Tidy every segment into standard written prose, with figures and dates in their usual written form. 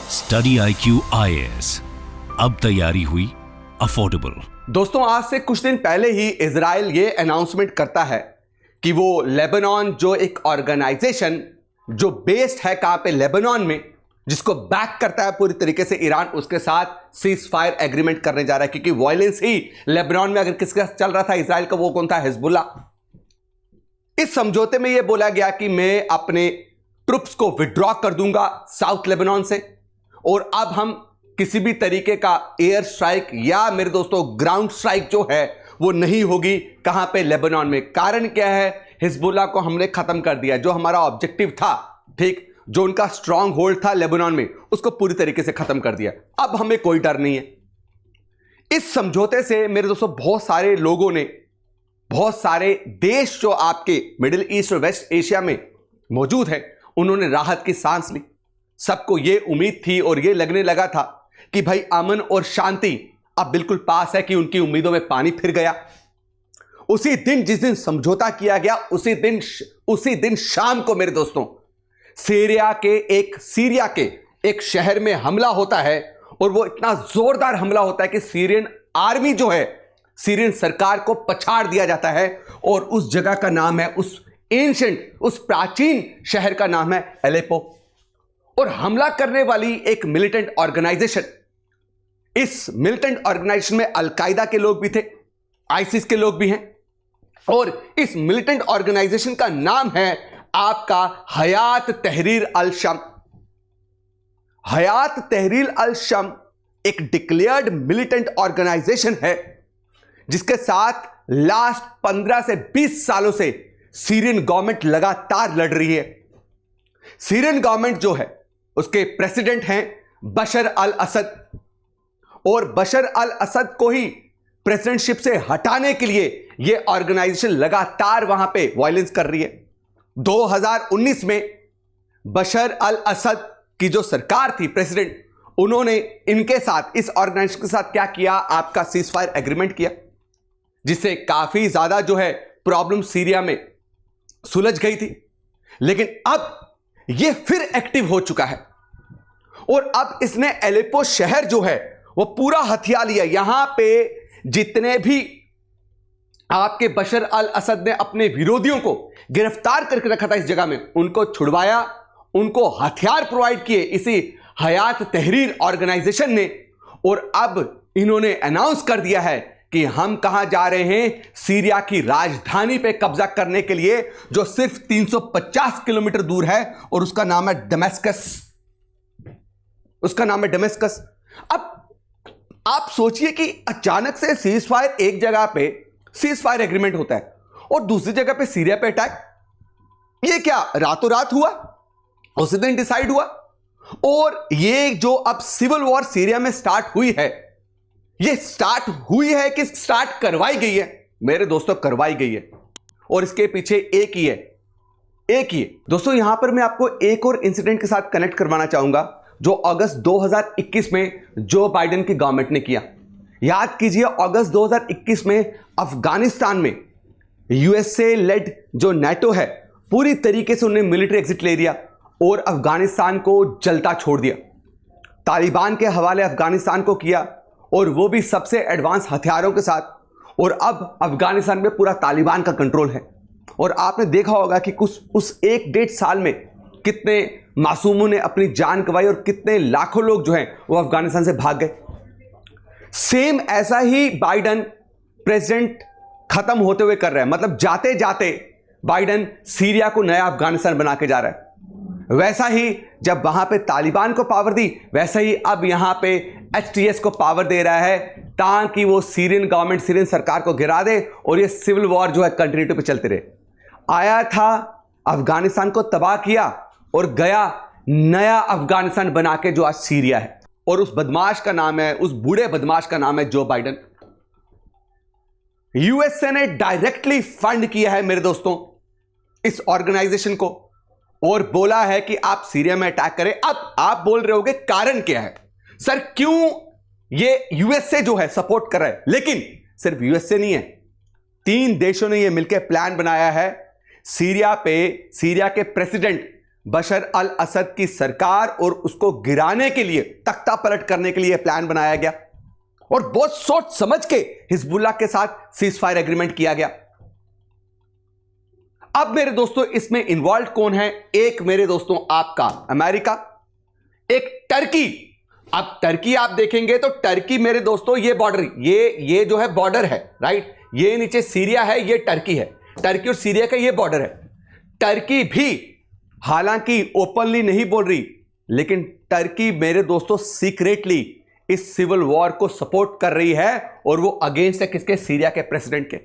Study IQ IAS, अब तैयारी हुई अफोर्डेबल। दोस्तों, आज से कुछ दिन पहले ही इजराइल ये अनाउंसमेंट करता है कि वो लेबनान, जो एक ऑर्गेनाइजेशन जो बेस्ड है कहां पे, लेबनान में, जिसको बैक करता है पूरी तरीके से ईरान, उसके साथ सीज फायर एग्रीमेंट करने जा रहा है। क्योंकि वायलेंस ही लेबनान में अगर किसका चल रहा था, इजराइल का, वो कौन था? हिजबुल्ला। इस समझौते में यह बोला गया कि मैं अपने ट्रुप्स को विड्रॉ कर दूंगा साउथ लेबनान से, और अब हम किसी भी तरीके का एयर स्ट्राइक या मेरे दोस्तों ग्राउंड स्ट्राइक जो है वो नहीं होगी। कहां पे? लेबनान में। कारण क्या है? हिजबुल्ला को हमने खत्म कर दिया। जो हमारा ऑब्जेक्टिव था, ठीक, जो उनका स्ट्रांग होल्ड था लेबनान में, उसको पूरी तरीके से खत्म कर दिया। अब हमें कोई डर नहीं है। इस समझौते से मेरे दोस्तों बहुत सारे लोगों ने, बहुत सारे देश जो आपके मिडिल ईस्ट और वेस्ट एशिया में मौजूद हैं, उन्होंने राहत की सांस ली। सबको यह उम्मीद थी और यह लगने लगा था कि भाई अमन और शांति अब बिल्कुल पास है, कि उनकी उम्मीदों में पानी फिर गया। उसी दिन, जिस दिन समझौता किया गया, उसी दिन शाम को मेरे दोस्तों सीरिया के एक शहर में हमला होता है, और वो इतना जोरदार हमला होता है कि सीरियन आर्मी जो है, सीरियन सरकार को पछाड़ दिया जाता है। और उस जगह का नाम है, उस प्राचीन शहर का नाम है एलेपो। और हमला करने वाली एक मिलिटेंट ऑर्गेनाइजेशन, इस मिलिटेंट ऑर्गेनाइजेशन में अलकायदा के लोग भी थे, आईसिस के लोग भी हैं, और इस मिलिटेंट ऑर्गेनाइजेशन का नाम है आपका हयात तहरीर अल शम। हयात तहरीर अल शम एक डिक्लेयर्ड मिलिटेंट ऑर्गेनाइजेशन है, जिसके साथ लास्ट 15 से 20 सालों से सीरियन गवर्नमेंट लगातार लड़ रही है। सीरियन गवर्नमेंट जो है, उसके प्रेसिडेंट हैं बशर अल असद, और बशर अल असद को ही प्रेसिडेंटशिप से हटाने के लिए यह ऑर्गेनाइजेशन लगातार वहां पे वायलेंस कर रही है। 2019 में बशर अल असद की जो सरकार थी, प्रेसिडेंट, उन्होंने इनके साथ, इस ऑर्गेनाइजेशन के साथ क्या किया? आपका सीज फायर एग्रीमेंट किया, जिससे काफी ज्यादा जो है प्रॉब्लम सीरिया में सुलझ गई थी। लेकिन अब यह फिर एक्टिव हो चुका है, और अब इसने एलेपो शहर जो है वो पूरा हथिया लिया। यहां पे जितने भी आपके बशर अल असद ने अपने विरोधियों को गिरफ्तार करके रखा था इस जगह में, उनको छुड़वाया, उनको हथियार प्रोवाइड किए इसी हयात तहरीर ऑर्गेनाइजेशन ने। और अब इन्होंने अनाउंस कर दिया है कि हम कहां जा रहे हैं? सीरिया की राजधानी पे कब्जा करने के लिए, जो सिर्फ 350 किलोमीटर दूर है, और उसका नाम है दमिश्कस। उसका नाम है दमिश्कस। अब आप सोचिए कि अचानक से सीज फायर, एक जगह पे सीज फायर एग्रीमेंट होता है और दूसरी जगह पे सीरिया पे अटैक। ये क्या रातों रात हुआ? उसी दिन डिसाइड हुआ। और ये जो अब सिविल वॉर सीरिया में स्टार्ट हुई है, ये स्टार्ट हुई है कि स्टार्ट करवाई गई है? मेरे दोस्तों, करवाई गई है। और इसके पीछे एक ही है दोस्तों। यहां पर मैं आपको एक और इंसिडेंट के साथ कनेक्ट करवाना चाहूंगा, जो अगस्त 2021 में जो बाइडेन की गवर्नमेंट ने किया। याद कीजिए, अगस्त 2021 में अफगानिस्तान में यूएसए लेड जो नाटो है, पूरी तरीके से उन्होंने मिलिट्री एग्जिट ले लिया और अफगानिस्तान को जलता छोड़ दिया। तालिबान के हवाले अफगानिस्तान को किया, और वो भी सबसे एडवांस हथियारों के साथ। और अब अफगानिस्तान में पूरा तालिबान का कंट्रोल है। और आपने देखा होगा कि कुछ उस 1-1.5 साल में कितने मासूमों ने अपनी जान गंवाई, और कितने लाखों लोग जो हैं वो अफगानिस्तान से भाग गए। सेम ऐसा ही बाइडेन प्रेसिडेंट खत्म होते हुए कर रहा है। मतलब जाते जाते बाइडेन सीरिया को नया अफगानिस्तान बना के जा रहा है। वैसा ही जब वहां पे तालिबान को पावर दी, वैसा ही अब यहां पे HTS को पावर दे रहा है, ताकि वो सीरियन गवर्नमेंट, सीरियन सरकार को गिरा दे, और ये सिविल वॉर जो है कंटिन्यूटी पे चलते रहे। आया था, अफगानिस्तान को तबाह किया, और गया नया अफगानिस्तान बना के, जो आज सीरिया है। और उस बदमाश का नाम है, उस बूढ़े बदमाश का नाम है जो बाइडेन। यूएसए ने डायरेक्टली फंड किया है मेरे दोस्तों इस ऑर्गेनाइजेशन को, और बोला है कि आप सीरिया में अटैक करें। अब आप बोल रहे होगे कारण क्या है सर, क्यों ये यूएसए जो है सपोर्ट कर रहा है? लेकिन सिर्फ यूएसए नहीं है, 3 देशों ने यह मिलकर प्लान बनाया है सीरिया के प्रेसिडेंट बशर अल असद की सरकार और उसको गिराने के लिए, तख्ता पलट करने के लिए प्लान बनाया गया और बहुत सोच समझ के हिजबुल्लाह के साथ सीज फायर एग्रीमेंट किया गया। अब मेरे दोस्तों इसमें इन्वॉल्व कौन है? एक मेरे दोस्तों आपका अमेरिका, एक टर्की। अब टर्की आप देखेंगे तो टर्की मेरे दोस्तों ये बॉर्डर, ये जो है बॉर्डर है, राइट, ये नीचे सीरिया है, ये टर्की है, टर्की और सीरिया का ये बॉर्डर है। टर्की भी हालांकि ओपनली नहीं बोल रही, लेकिन टर्की मेरे दोस्तों सीक्रेटली इस सिविल वॉर को सपोर्ट कर रही है और वो अगेंस्ट है किसके? सीरिया के प्रेसिडेंट के।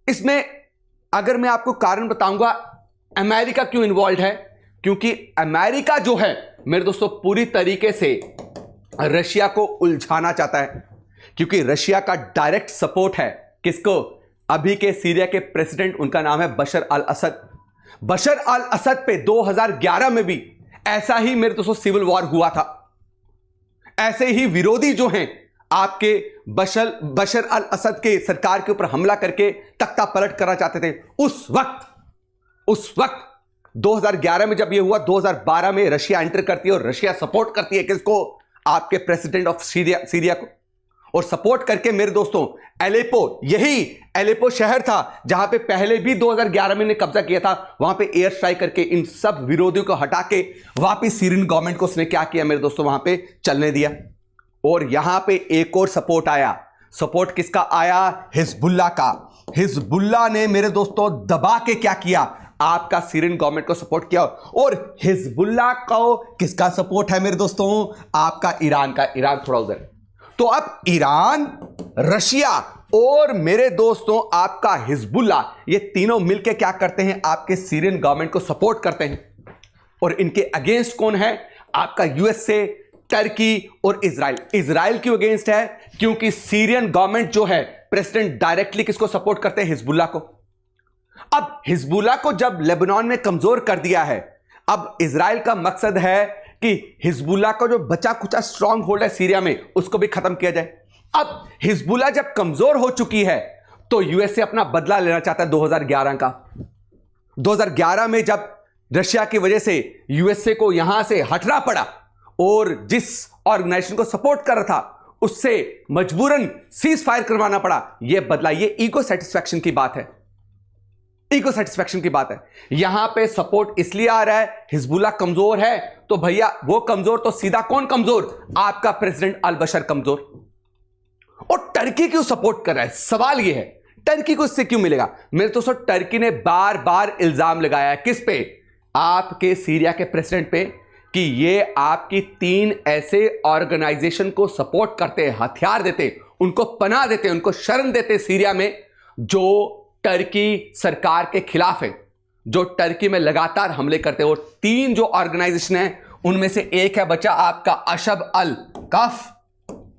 इसमें अगर मैं आपको कारण बताऊंगा अमेरिका क्यों इन्वॉल्व है, क्योंकि अमेरिका जो है मेरे दोस्तों पूरी तरीके से रशिया को उलझाना चाहता है, क्योंकि रशिया का डायरेक्ट सपोर्ट है किसको? अभी के सीरिया के प्रेसिडेंट, उनका नाम है बशर अल असद। बशर अल असद पे 2011 में भी ऐसा ही मेरे दोस्तों सिविल वॉर हुआ था। ऐसे ही विरोधी जो हैं आपके बशर अल असद के सरकार के ऊपर हमला करके तख्ता पलट करना चाहते थे। उस वक्त 2011 में जब यह हुआ, 2012 में रशिया एंटर करती है और रशिया सपोर्ट करती है किसको? आपके प्रेसिडेंट ऑफ सीरिया को। और सपोर्ट करके मेरे दोस्तों एलेपो, यही एलेपो शहर था जहां पे पहले भी 2011 में ने कब्जा किया था, वहां पे एयर स्ट्राइक करके इन सब विरोधियों को हटा के वापिस सीरियन गवर्नमेंट को उसने क्या किया मेरे दोस्तों? वहां पे चलने दिया। और यहां पे एक और सपोर्ट आया। सपोर्ट किसका आया? हिजबुल्लाह का। हिजबुल्लाह ने मेरे दोस्तों दबा के क्या किया? आपका सीरियन गवर्नमेंट को सपोर्ट किया। और हिजबुल्लाह को किसका सपोर्ट है मेरे दोस्तों? आपका ईरान का। ईरान थोड़ा उधर। तो अब ईरान, रशिया और मेरे दोस्तों आपका हिजबुल्लाह, ये तीनों मिलकर क्या करते हैं? आपके सीरियन गवर्नमेंट को सपोर्ट करते हैं। और इनके अगेंस्ट कौन है? आपका यूएसए, टर्की और इजराइल। इजराइल क्यों अगेंस्ट है? क्योंकि सीरियन गवर्नमेंट जो है प्रेसिडेंट डायरेक्टली किसको सपोर्ट करते हैं? हिजबुल्लाह को। अब हिजबुल्लाह को जब लेबनान में कमजोर कर दिया है, अब इजराइल का मकसद है कि हिजबुल्लाह का जो बचा कुचा स्ट्रांग होल्ड है सीरिया में, उसको भी खत्म किया जाए। अब हिजबुल्लाह जब कमजोर हो चुकी है तो यूएसए अपना बदला लेना चाहता है 2011 का। 2011 में जब रशिया की वजह से यूएसए को यहां से हटना पड़ा और जिस ऑर्गेनाइजेशन को सपोर्ट कर रहा था उससे मजबूरन सीज फायर करवाना पड़ा, यह बदला। यह ईगो सेटिस्फैक्शन की बात है, ईगो सेटिस्फैक्शन की बात है। यहां पे सपोर्ट इसलिए आ रहा है, हिजबुल्लाह कमजोर है तो भैया वो कमजोर तो सीधा कौन कमजोर? आपका प्रेसिडेंट अल बशर कमजोर। और टर्की क्यों सपोर्ट कर रहा है? सवाल यह है टर्की को इससे क्यों मिलेगा? मेरे दोस्तों टर्की ने बार बार इल्जाम लगाया है किस पे? आपके सीरिया के प्रेसिडेंट पे, कि ये आपकी 3 ऐसे ऑर्गेनाइजेशन को सपोर्ट करते हैं, हथियार देते, उनको पनाह देते, उनको शरण देते सीरिया में, जो टर्की सरकार के खिलाफ है, जो टर्की में लगातार हमले करते हैं। और 3 जो ऑर्गेनाइजेशन है उनमें से एक है बचा आपका अशब अल कहफ।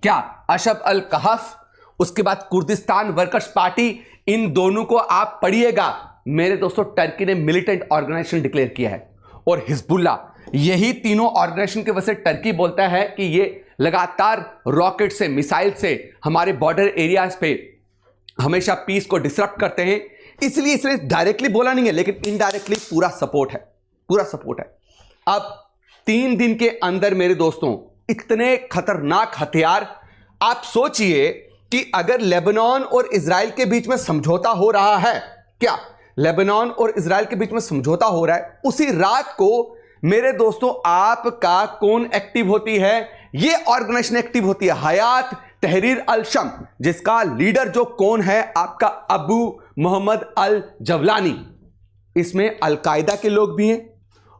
क्या? अशब अल कहफ। उसके बाद कुर्दिस्तान वर्कर्स पार्टी। इन दोनों को आप पढ़िएगा मेरे दोस्तों, टर्की ने मिलिटेंट ऑर्गेनाइजेशन डिक्लेयर किया है। और हिजबुल्लाह, यही तीनों ऑर्गेनाइजेशन की वजह से टर्की बोलता है कि ये लगातार रॉकेट से, मिसाइल से हमारे बॉर्डर एरियाज पे हमेशा पीस को डिसरप्ट करते हैं। इसलिए इसने डायरेक्टली बोला नहीं है, लेकिन इनडायरेक्टली पूरा सपोर्ट है, पूरा सपोर्ट है। अब 3 दिन के अंदर मेरे दोस्तों इतने खतरनाक हथियार, आप सोचिए कि अगर लेबनान और इजराइल के बीच में समझौता हो रहा है, क्या लेबनान और इजराइल के बीच में समझौता हो रहा है, उसी रात को मेरे दोस्तों आपका कौन एक्टिव होती है? ये ऑर्गेनाइजेशन एक्टिव होती है, हयात तहरीर अल शम, जिसका लीडर जो कौन है? आपका अबू मोहम्मद अल जवलानी। इसमें अलकायदा के लोग भी हैं,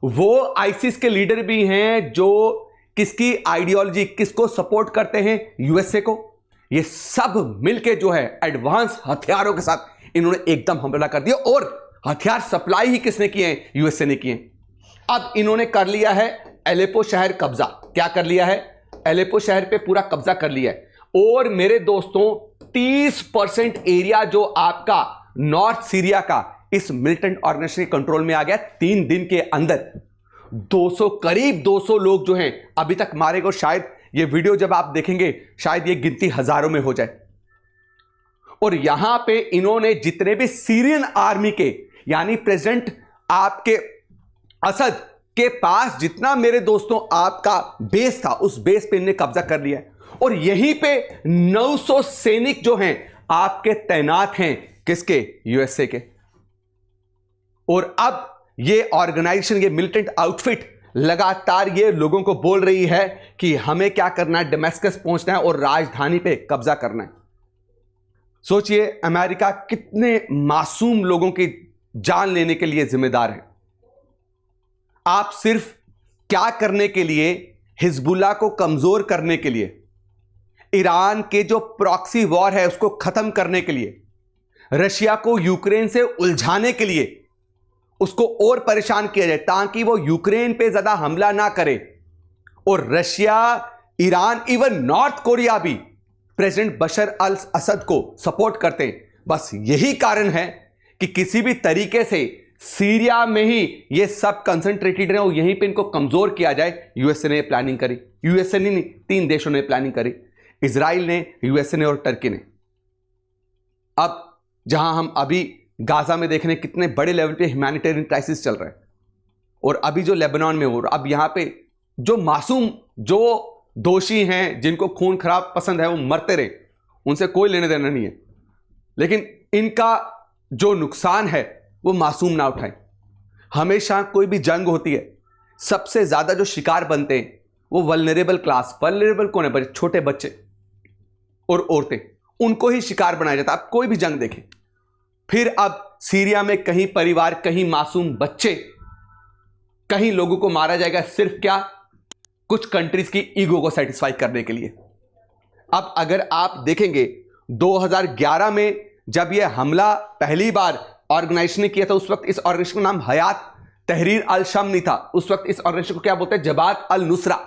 वो आईसिस के लीडर भी हैं, जो किसकी आइडियोलॉजी, किसको सपोर्ट करते हैं? यूएसए को। ये सब मिलके जो है एडवांस हथियारों के साथ इन्होंने एकदम हमला कर दिया। और हथियार सप्लाई ही किसने किए हैं? यूएसए ने किए। अब इन्होंने कर लिया है एलेपो शहर कब्जा। क्या कर लिया है? एलेपो शहर पे पूरा कब्जा कर लिया है। और मेरे दोस्तों 30% एरिया जो आपका नॉर्थ सीरिया का इस मिलिटेंट ऑर्गेनाइजेशन के कंट्रोल में आ गया 3 दिन के अंदर। 200, करीब 200 लोग जो हैं अभी तक मारे गए। शायद ये वीडियो जब आप देखेंगे शायद ये गिनती हजारों में हो जाए। और यहां पे इन्होंने जितने भी सीरियन आर्मी के, यानी प्रेसिडेंट आपके असद के पास जितना मेरे दोस्तों आपका बेस था, उस बेस पे इन्हें कब्जा कर लिया है और यहीं पे 900 सैनिक जो हैं आपके तैनात हैं, किसके? यूएसए के। और अब ये ऑर्गेनाइजेशन, ये मिलिटेंट आउटफिट लगातार ये लोगों को बोल रही है कि हमें क्या करना है, दमिश्क पहुंचना है और राजधानी पे कब्जा करना है। सोचिए अमेरिका कितने मासूम लोगों की जान लेने के लिए जिम्मेदार है। आप सिर्फ क्या करने के लिए? हिजबुल्लाह को कमजोर करने के लिए, ईरान के जो प्रॉक्सी वॉर है उसको खत्म करने के लिए, रशिया को यूक्रेन से उलझाने के लिए, उसको और परेशान किया जाए ताकि वो यूक्रेन पे ज्यादा हमला ना करे। और Russia, Iran, even north Korea भी प्रेसिडेंट बशर अल असद को सपोर्ट करते हैं। बस यही कारण है कि किसी भी तरीके से सीरिया में ही ये सब कंसंट्रेटेड है और यहीं पे इनको कमजोर किया जाए। यूएसए ने प्लानिंग करी, यूएसए नहीं, 3 देशों ने प्लानिंग करी, इजराइल ने, यूएसए ने और टर्की ने। अब जहां हम अभी गाजा में देख रहे हैं कितने बड़े लेवल पे ह्यूमैनिटेरियन क्राइसिस चल रहा है, और अभी जो लेबनान में हो रहा, अब यहां पे जो मासूम, जो दोषी हैं, जिनको खून खराब पसंद है, वो मरते रहे, उनसे कोई लेने देना नहीं है, लेकिन इनका जो नुकसान है वो मासूम ना उठाएं। हमेशा कोई भी जंग होती है, सबसे ज्यादा जो शिकार बनते हैं वो वल्नरेबल क्लास। वल्नरेबल कौन है? छोटे बच्चे और औरतें, उनको ही शिकार बनाया जाता है। आप कोई भी जंग देखें, फिर अब सीरिया में कहीं परिवार, कहीं मासूम बच्चे, कहीं लोगों को मारा जाएगा, सिर्फ क्या? कुछ कंट्रीज की ईगो को सेटिस्फाई करने के लिए। अब अगर आप देखेंगे 2011 में जब यह हमला पहली बार ऑर्गेनाइजेशन ने किया था, उस वक्त इस ऑर्गेनाइजेशन का नाम हयात तहरीर अल शम नहीं था। उस वक्त इस ऑर्गेनाइजेशन को क्या बोलते हैं? जबात अल नुसरा।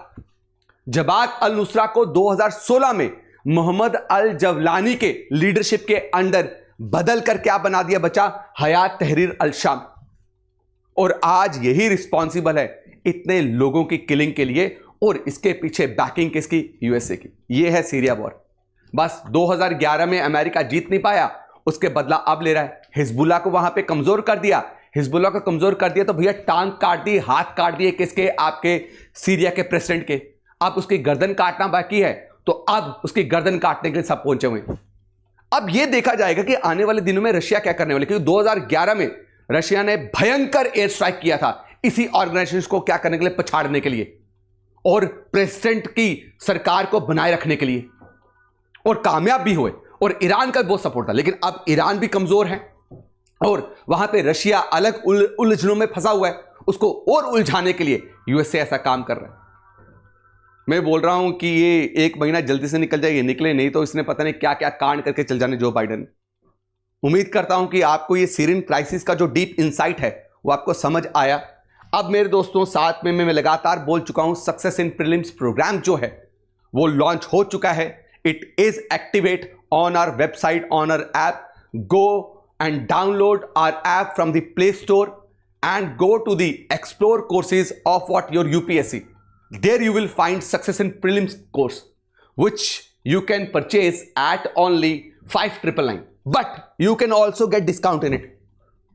जबात अल नुसरा को 2016 में मोहम्मद अल जवलानी के लीडरशिप के अंडर बदल कर क्या बना दिया बचा? हयात तहरीर अल शाम। और आज यही रिस्पॉन्सिबल है इतने लोगों की किलिंग के लिए, और इसके पीछे बैकिंग किसकी? यूएसए की। यह है सीरिया वॉर। बस 2011 में अमेरिका जीत नहीं पाया, उसके बदला अब ले रहा है। हिजबुल्लाह को वहां पे कमजोर कर दिया, हिजबुल्लाह को कमजोर कर दिया तो भैया टांग काट दी, हाथ काट दिए, किसके? आपके सीरिया के प्रेसिडेंट के। अब उसकी गर्दन काटना बाकी है, तो अब उसकी गर्दन काटने के लिए सब पहुंचे हुए हैं। अब यह देखा जाएगा कि आने वाले दिनों में रशिया क्या करने वाले, क्योंकि 2011 में रशिया ने भयंकर एयर स्ट्राइक किया था इसी ऑर्गेनाइजेशन को क्या करने के लिए? पछाड़ने के लिए और प्रेसिडेंट की सरकार को बनाए रखने के लिए, और कामयाब भी हुए। और ईरान का बहुत सपोर्ट था, लेकिन अब ईरान भी कमजोर है और वहां पे रशिया अलग उलझनों में फंसा हुआ है, उसको और उलझाने के लिए यूएसए ऐसा काम कर रहा है। मैं बोल रहा हूं कि ये 1 महीना जल्दी से निकल जाए, ये निकले नहीं तो इसने पता नहीं क्या क्या कांड करके चल जाने जो बाइडेन। उम्मीद करता हूं कि आपको ये सीरियन क्राइसिस का जो डीप इंसाइट है वो आपको समझ आया। अब मेरे दोस्तों साथ में मैं लगातार बोल चुका हूं, सक्सेस इन प्रीलिम्स प्रोग्राम जो है वो लॉन्च हो चुका है। It is activate on our website, on our app. Go and download our app from the Play Store and go to the Explore courses of what your UPSC. There you will find Success in Prelims course, which you can purchase at only 5,999. But you can also get discount in it.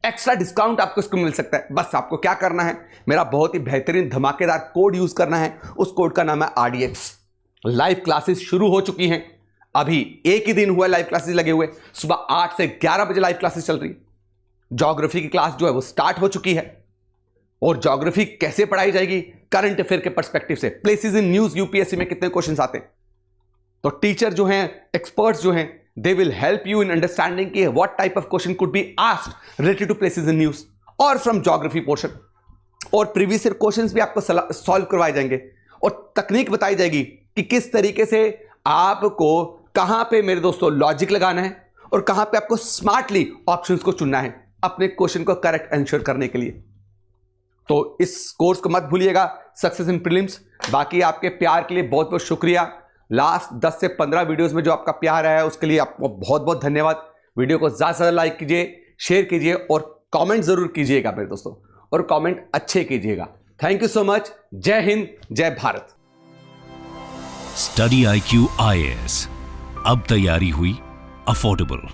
Extra discount आपको इसको मिल सकता है। बस आपको क्या करना है, मेरा बहुत ही बेहतरीन धमाकेदार कोड यूज करना है। उस कोड का नाम है RDX। लाइव क्लासेस शुरू हो चुकी हैं, अभी एक ही दिन हुआ लाइव क्लासेस लगे हुए, सुबह 8 से 11 बजे लाइव क्लासेस चल रही। ज्योग्राफी की क्लास जो है वो स्टार्ट हो चुकी है। और ज्योग्राफी कैसे पढ़ाई जाएगी? करंट अफेयर के पर्सपेक्टिव से। प्लेसेस इन न्यूज यूपीएससी में कितने क्वेश्चंस आते हैं, तो टीचर जो हैं, एक्सपर्ट्स जो हैं, they will help you in understanding कि what type of question could be asked related to places in news और फ्रॉम ज्योग्राफी पोर्शन। और प्रीवियस ईयर क्वेश्चंस भी आपको सॉल्व करवाए जाएंगे और तकनीक बताई जाएगी कि किस तरीके से आपको कहां पे मेरे दोस्तों लॉजिक लगाना है और कहां पे आपको स्मार्टली ऑप्शंस को चुनना है अपने क्वेश्चन को करेक्ट आंसर करने के लिए। तो इस कोर्स को मत भूलिएगा, सक्सेस इन प्रीलिम्स। बाकी आपके प्यार के लिए बहुत बहुत शुक्रिया। लास्ट 10 से 15 वीडियोस में जो आपका प्यार है उसके लिए आपको बहुत बहुत धन्यवाद। वीडियो को ज़्यादा से ज़्यादा लाइक कीजिए, शेयर कीजिए और कमेंट जरूर कीजिएगा मेरे दोस्तों, और कमेंट अच्छे कीजिएगा। Thank you so much. जय हिंद, जय भारत। स्टडी IQ IAS, अब तैयारी हुई अफोर्डेबल।